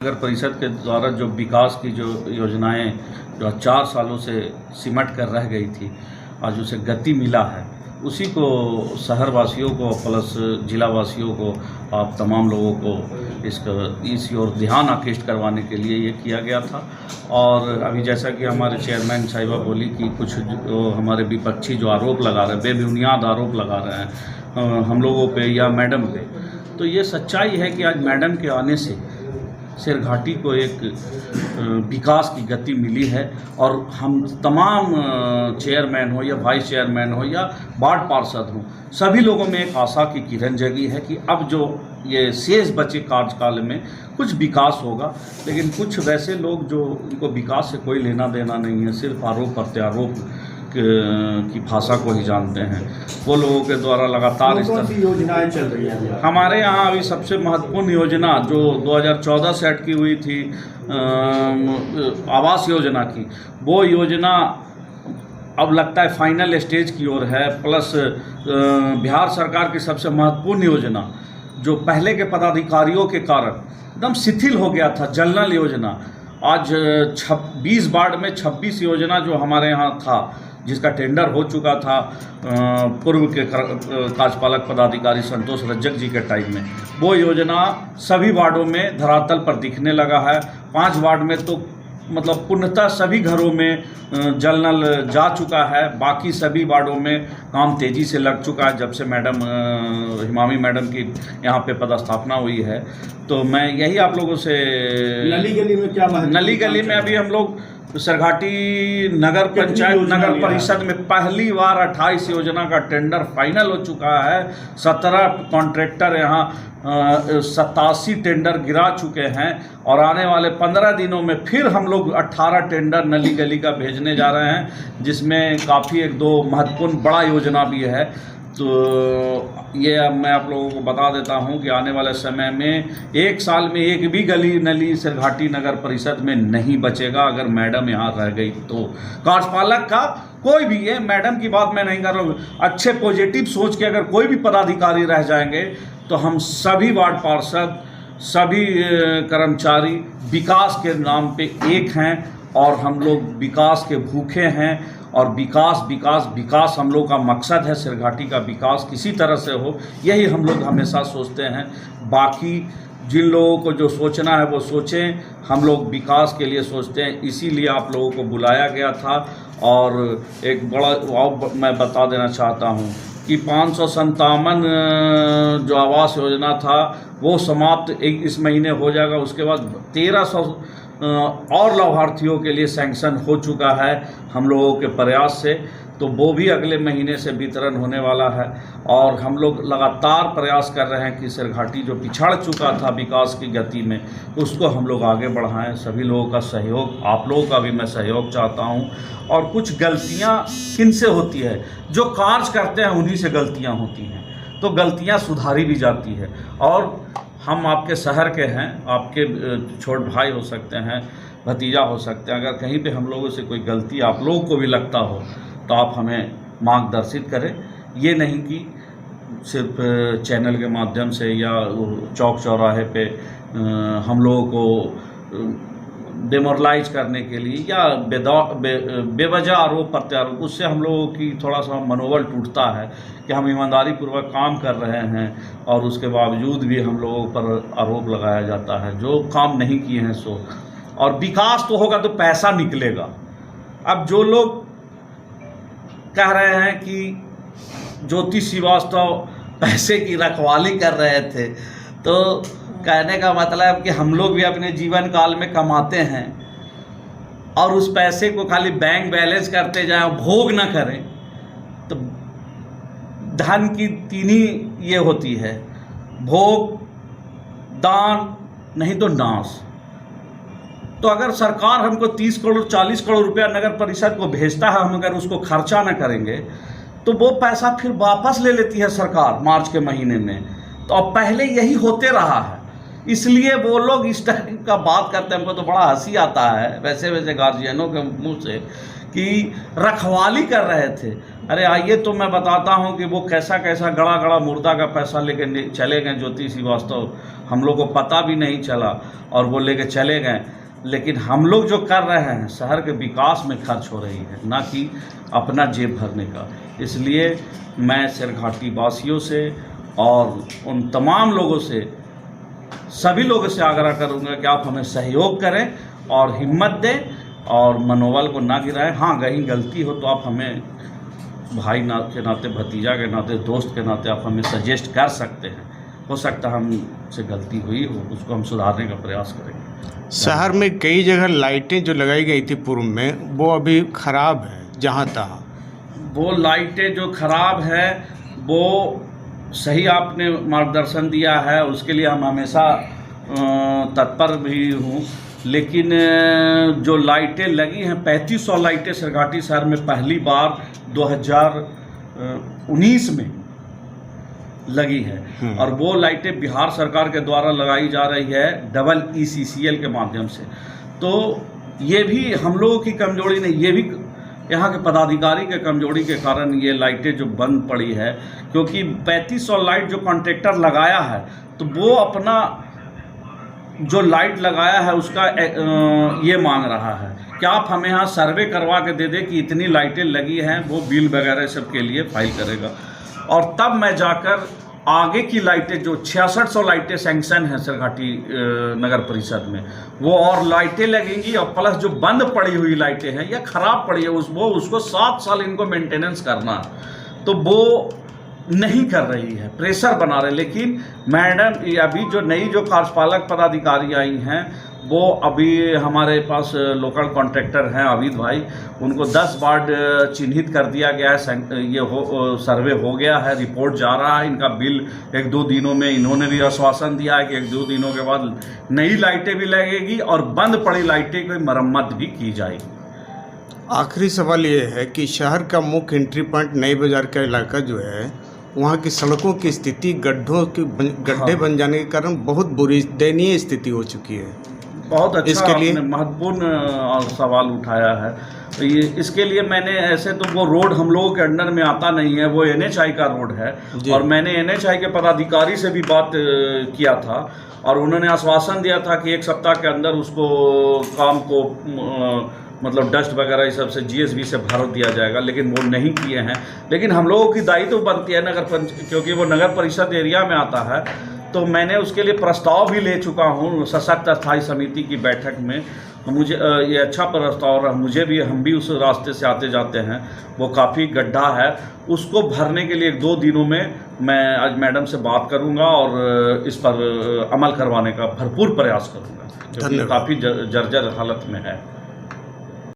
नगर परिषद के द्वारा जो विकास की जो योजनाएं जो 4 सालों से सिमट कर रह गई थी, आज उसे गति मिला है। उसी को शहर वासियों को प्लस जिला वासियों को, आप तमाम लोगों को इस ओर ध्यान आकृष्ट करवाने के लिए ये किया गया था। और अभी जैसा कि हमारे चेयरमैन साहिबा बोली कि कुछ जो हमारे विपक्षी जो आरोप लगा रहे हैं, बेबुनियाद आरोप लगा रहे हैं हम लोगों पे या मैडम पे, तो ये सच्चाई है कि आज मैडम के आने से शेरघाटी को एक विकास की गति मिली है। और हम तमाम चेयरमैन हो या वाइस चेयरमैन हो या वार्ड पार्षद हो, सभी लोगों में एक आशा की किरण जगी है कि अब जो ये शेष बचे कार्यकाल में कुछ विकास होगा। लेकिन कुछ वैसे लोग जो उनको विकास से कोई लेना देना नहीं है, सिर्फ आरोप प्रत्यारोप की भाषा को ही जानते हैं, वो लोगों के द्वारा लगातार इस तरह की योजनाएं चल रही हैं। हमारे यहाँ अभी सबसे महत्वपूर्ण योजना जो 2014 से अटकी हुई थी आवास योजना की, वो योजना अब लगता है फाइनल स्टेज की ओर है। प्लस बिहार सरकार की सबसे महत्वपूर्ण योजना जो पहले के पदाधिकारियों के कारण एकदम शिथिल हो गया था, जनरल योजना, आज 20 वार्ड में 26 योजना जो हमारे यहाँ था, जिसका टेंडर हो चुका था पूर्व के कार्यपालक पदाधिकारी संतोष रज्जक जी के टाइम में, वो योजना सभी वार्डों में धरातल पर दिखने लगा है। 5 वार्ड में तो मतलब पूर्णतः सभी घरों में जल नल जा चुका है। बाकी सभी वार्डों में काम तेज़ी से लग चुका है जब से मैडम हिमामी मैडम की यहाँ पे पदस्थापना हुई है। तो मैं यही आप लोगों से नली गली में क्या नली गली में अभी हम लोग शेरघाटी नगर पंचायत नगर परिषद में पहली बार 28 योजना का टेंडर फाइनल हो चुका है। 17 कॉन्ट्रैक्टर यहाँ 87 टेंडर गिरा चुके हैं और आने वाले 15 दिनों में फिर हम लोग 18 टेंडर नली गली का भेजने जा रहे हैं, जिसमें काफ़ी 1-2 महत्वपूर्ण बड़ा योजना भी है। तो ये अब मैं आप लोगों को बता देता हूं कि आने वाले समय में 1 साल में एक भी गली नली शेरघाटी नगर परिषद में नहीं बचेगा अगर मैडम यहाँ रह गई तो। कार्यपालक का कोई भी, ये मैडम की बात मैं नहीं कर रहा हूँ, अच्छे पॉजिटिव सोच के अगर कोई भी पदाधिकारी रह जाएंगे तो हम सभी वार्ड पार्षद, सभी कर्मचारी विकास के नाम पे एक हैं और हम लोग विकास के भूखे हैं। और विकास विकास विकास हम लोग का मकसद है, शेरघाटी का विकास किसी तरह से हो, यही हम लोग हमेशा सोचते हैं। बाकी जिन लोगों को जो सोचना है वो सोचें, हम लोग विकास के लिए सोचते हैं, इसीलिए आप लोगों को बुलाया गया था। और एक बड़ा मैं बता देना चाहता हूँ कि 557 जो आवास योजना था वो समाप्त इस महीने हो जाएगा। उसके बाद 1300 और लाभार्थियों के लिए सैंक्शन हो चुका है हम लोगों के प्रयास से, तो वो भी अगले महीने से वितरण होने वाला है। और हम लोग लगातार प्रयास कर रहे हैं कि शेरघाटी जो पिछड़ चुका था विकास की गति में, उसको हम लोग आगे बढ़ाएं। सभी लोगों का सहयोग, आप लोगों का भी मैं सहयोग चाहता हूं। और कुछ गलतियां किनसे होती है, जो कार्य करते हैं उन्हीं से गलतियां होती हैं, तो गलतियां सुधारी भी जाती है। और हम आपके शहर के हैं, आपके छोट भाई हो सकते हैं, भतीजा हो सकते हैं, अगर कहीं पे हम लोगों से कोई गलती आप लोगों को भी लगता हो तो आप हमें मार्गदर्शित करें। ये नहीं कि सिर्फ चैनल के माध्यम से या चौक चौराहे पे हम लोगों को डेमोरलाइज करने के लिए या बेवजह आरोप प्रत्यारोप, उससे हम लोगों की थोड़ा सा मनोबल टूटता है कि हम ईमानदारी पूर्वक काम कर रहे हैं और उसके बावजूद भी हम लोगों पर आरोप लगाया जाता है जो काम नहीं किए हैं सो। और विकास तो होगा तो पैसा निकलेगा। अब जो लोग कह रहे हैं कि ज्योति श्रीवास्तव पैसे की रखवाली कर रहे थे, तो कहने का मतलब कि हम लोग भी अपने जीवन काल में कमाते हैं और उस पैसे को खाली बैंक बैलेंस करते जाएं, भोग न करें, तो धन की 3 ही ये होती है, भोग, दान, नहीं तो नाश। तो अगर सरकार हमको 30 करोड़ 40 करोड़ रुपया नगर परिषद को भेजता है, हम अगर उसको खर्चा न करेंगे तो वो पैसा फिर वापस ले लेती है सरकार मार्च के महीने में। तो अब पहले यही होते रहा है इसलिए वो लोग इस टाइप का बात करते हैं। हमको तो बड़ा हंसी आता है वैसे वैसे गार्जियनों के मुंह से कि रखवाली कर रहे थे। अरे आइए तो मैं बताता हूँ कि वो कैसा कैसा गड़ा गड़ा मुर्दा का पैसा लेके चले गए ज्योति श्रीवास्तव, हम लोग को पता भी नहीं चला और वो लेके चले गए। लेकिन हम लोग जो कर रहे हैं शहर के विकास में खर्च हो रही है, ना कि अपना जेब भरने का। इसलिए मैं सिरघाटी वासियों से और उन तमाम लोगों से, सभी लोगों से आग्रह करूंगा कि आप हमें सहयोग करें और हिम्मत दें और मनोबल को ना गिराएं। हाँ, कहीं गलती हो तो आप हमें भाई के नाते, भतीजा के नाते, दोस्त के नाते आप हमें सजेस्ट कर सकते हैं। हो सकता है हमसे गलती हुई हो, उसको हम सुधारने का प्रयास करेंगे। शहर में कई जगह लाइटें जो लगाई गई थी पूर्व में वो अभी ख़राब है जहाँ तहाँ। वो लाइटें जो ख़राब है वो सही आपने मार्गदर्शन दिया है, उसके लिए हम हमेशा तत्पर भी हूँ। लेकिन जो लाइटें लगी हैं 3500 लाइटें सिरघाटी शहर में पहली बार 2019 में लगी है और वो लाइटें बिहार सरकार के द्वारा लगाई जा रही है डबल ECCL के माध्यम से। तो ये भी हम लोगों की कमजोरी नहीं, ये भी यहाँ के पदाधिकारी के कमजोरी के कारण ये लाइटें जो बंद पड़ी है। क्योंकि 3500 लाइट जो कॉन्ट्रैक्टर लगाया है तो वो अपना जो लाइट लगाया है उसका ये मांग रहा है कि आप हमें यहाँ सर्वे करवा के दे दें कि इतनी लाइटें लगी हैं, वो बिल वगैरह सब के लिए फाइल करेगा और तब मैं जाकर आगे की लाइटें जो 6600 लाइटें सैंक्शन हैं सिरघाटी नगर परिषद में, वो और लाइटें लगेंगी। और प्लस जो बंद पड़ी हुई लाइटें हैं या ख़राब पड़ी है उसको 7 साल इनको मेंटेनेंस करना, तो वो नहीं कर रही है, प्रेशर बना रहे। लेकिन मैडम अभी जो नई जो कार्यपालक पदाधिकारी आई हैं वो अभी हमारे पास लोकल कॉन्ट्रैक्टर हैं अविद भाई, उनको 10 वार्ड चिन्हित कर दिया गया है। ये सर्वे हो गया है, रिपोर्ट जा रहा है, इनका बिल 1-2 दिनों में इन्होंने भी आश्वासन दिया है कि 1-2 दिनों के बाद नई लाइटें भी लगेगी और बंद पड़ी लाइटें की मरम्मत भी की जाएगी। आखिरी सवाल ये है कि शहर का मुख्य एंट्री पॉइंट नई बाजार का इलाका जो है वहाँ की सड़कों की स्थिति गड्ढे बन जाने के कारण बहुत बुरी दयनीय स्थिति हो चुकी है। बहुत अच्छा इसके लिए आपने महत्वपूर्ण सवाल उठाया है। तो ये इसके लिए मैंने ऐसे तो वो रोड हम लोगों के अंडर में आता नहीं है, वो NHI का रोड है और मैंने NHI के पदाधिकारी से भी बात किया था और उन्होंने आश्वासन दिया था कि 1 सप्ताह के अंदर उसको काम को मतलब डस्ट वगैरह इस सब से GSB से भर दिया जाएगा, लेकिन वो नहीं किए हैं। लेकिन हम लोगों की दायित्व बनती है क्योंकि वो नगर परिषद एरिया में आता है, तो मैंने उसके लिए प्रस्ताव भी ले चुका हूँ सशक्त स्थायी समिति की बैठक में। मुझे ये अच्छा प्रस्ताव रहा, मुझे भी, हम भी उस रास्ते से आते जाते हैं, वो काफ़ी गड्ढा है, उसको भरने के लिए 1-2 दिनों में मैं आज मैडम से बात करूंगा और इस पर अमल करवाने का भरपूर प्रयास करूंगा, क्योंकि काफ़ी जर्जर हालत में है।